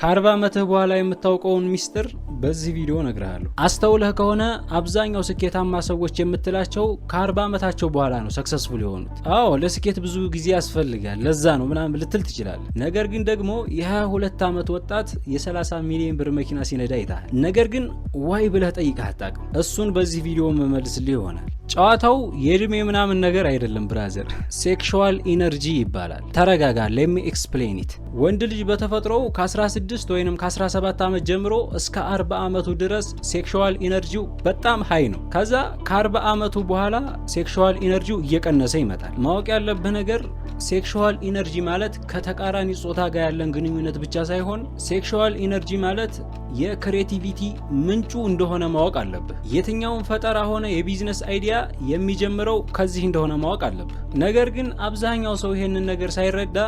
ከ40 ዓመትህ በኋላ የምታውቀውን ሚስጥር በዚህ ቪዲዮ ነግርሃለሁ። አስተውለህ ከሆነ አብዛኛው ስኬታማ ሰዎች የምትላቸው ከ40 ዓመታቸው በኋላ ነው ሰክሰስፉል የሆኑት። አዎ ለስኬት ብዙ ጊዜ ያስፈልጋል፣ ለዛ ነው ምናምን ልትል ትችላለህ። ነገር ግን ደግሞ የ22 ዓመት ወጣት የ30 ሚሊዮን ብር መኪና ሲነዳ ይታል። ነገር ግን ዋይ ብለህ ጠይቀህ አታውቅም። እሱን በዚህ ቪዲዮ መመልስልህ ይሆናል። ጨዋታው የእድሜ ምናምን ነገር አይደለም ብራዘር፣ ሴክሹዋል ኢነርጂ ይባላል። ተረጋጋ፣ ሌት ሚ ኤክስፕሌን ኢት። ወንድ ልጅ በተፈጥሮው ከ16 ወይንም ከ17 ዓመት ጀምሮ እስከ 40 ዓመቱ ድረስ ሴክሹዋል ኢነርጂው በጣም ሃይ ነው። ከዛ ከ40 ዓመቱ በኋላ ሴክሹዋል ኢነርጂው እየቀነሰ ይመጣል። ማወቅ ያለብህ ነገር ሴክሹዋል ኢነርጂ ማለት ከተቃራኒ ጾታ ጋር ያለን ግንኙነት ብቻ ሳይሆን ሴክሹዋል ኢነርጂ ማለት የክሬቲቪቲ ምንጩ እንደሆነ ማወቅ አለብህ። የትኛውን ፈጠራ ሆነ የቢዝነስ አይዲያ የሚጀምረው ከዚህ እንደሆነ ማወቅ አለብህ። ነገር ግን አብዛኛው ሰው ይሄንን ነገር ሳይረዳ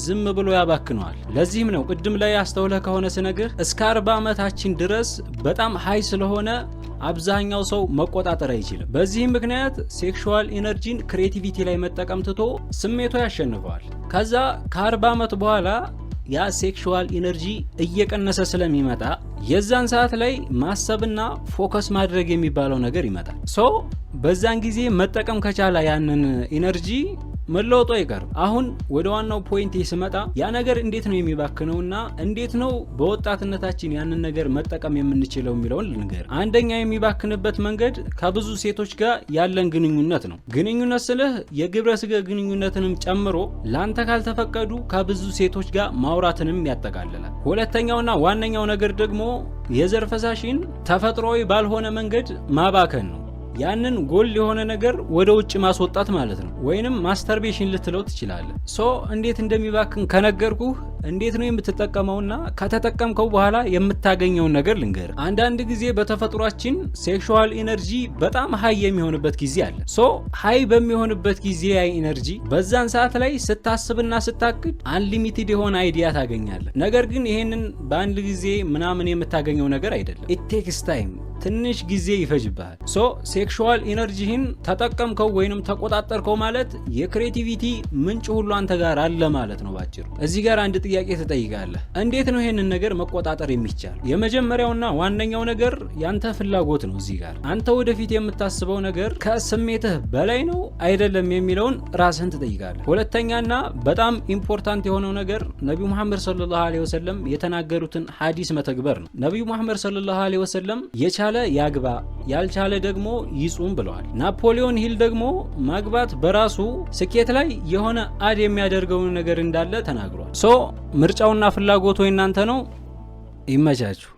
ዝም ብሎ ያባክነዋል። ለዚህም ነው ቅድም ላይ አስተውለህ ከሆነ ስነግር እስከ 40 ዓመታችን ድረስ በጣም ሃይ ስለሆነ አብዛኛው ሰው መቆጣጠር አይችልም። በዚህም ምክንያት ሴክሹዋል ኢነርጂን ክሬቲቪቲ ላይ መጠቀም ትቶ ስሜቱ ያሸንፈዋል። ከዛ ከ40 ዓመት በኋላ ያ ሴክሹዋል ኢነርጂ እየቀነሰ ስለሚመጣ የዛን ሰዓት ላይ ማሰብና ፎከስ ማድረግ የሚባለው ነገር ይመጣል። በዛን ጊዜ መጠቀም ከቻለ ያንን ኢነርጂ መለወጡ አይቀርም። አሁን ወደ ዋናው ፖይንት ስመጣ ያ ነገር እንዴት ነው የሚባክነውና እንዴት ነው በወጣትነታችን ያንን ነገር መጠቀም የምንችለው የሚለውን ልንገር። አንደኛ የሚባክንበት መንገድ ከብዙ ሴቶች ጋር ያለን ግንኙነት ነው። ግንኙነት ስልህ የግብረ ስጋ ግንኙነትንም ጨምሮ ላንተ ካልተፈቀዱ ከብዙ ሴቶች ጋር ማውራትንም ያጠቃልላል። ሁለተኛውና ዋነኛው ነገር ደግሞ የዘር ፈሳሽን ተፈጥሯዊ ባልሆነ መንገድ ማባከን ነው። ያንን ጎል የሆነ ነገር ወደ ውጭ ማስወጣት ማለት ነው። ወይንም ማስተርቤሽን ልትለው ትችላለህ። እንዴት እንደሚባክን ከነገርኩህ እንዴት ነው የምትጠቀመውና ከተጠቀምከው በኋላ የምታገኘውን ነገር ልንገር። አንዳንድ ጊዜ በተፈጥሯችን ሴክሹዋል ኢነርጂ በጣም ሃይ የሚሆንበት ጊዜ አለ። ሃይ በሚሆንበት ጊዜ ያ ኢነርጂ በዛን ሰዓት ላይ ስታስብና ስታቅድ አንሊሚትድ የሆነ አይዲያ ታገኛለህ። ነገር ግን ይሄንን በአንድ ጊዜ ምናምን የምታገኘው ነገር አይደለም። ኢት ቴክስ ታይም፣ ትንሽ ጊዜ ይፈጅብሃል። ሴክሹዋል ኢነርጂህን ተጠቀምከው ወይንም ተቆጣጠርከው ማለት የክሬቲቪቲ ምንጭ ሁሉ አንተ ጋር አለ ማለት ነው ባጭሩ። እዚህ ጋር አንድ ጥያቄ ትጠይቃለህ። እንዴት ነው ይሄንን ነገር መቆጣጠር የሚቻል? የመጀመሪያውና ዋነኛው ነገር ያንተ ፍላጎት ነው። እዚህ ጋር አንተ ወደፊት የምታስበው ነገር ከስሜትህ በላይ ነው አይደለም የሚለውን ራስህን ትጠይቃለህ። ሁለተኛና በጣም ኢምፖርታንት የሆነው ነገር ነብዩ መሐመድ ሰለላሁ ዐለይሂ ወሰለም የተናገሩትን ሐዲስ መተግበር ነው። ነብዩ መሐመድ ሰለላሁ ዐለይሂ ወሰለም የቻለ ያግባ ያልቻለ ደግሞ ይጹም ብለዋል። ናፖሊዮን ሂል ደግሞ ማግባት በራሱ ስኬት ላይ የሆነ አድ የሚያደርገው ነገር እንዳለ ተናግሯል። ምርጫውና ፍላጎቱ የናንተ ነው። ይመቻችሁ።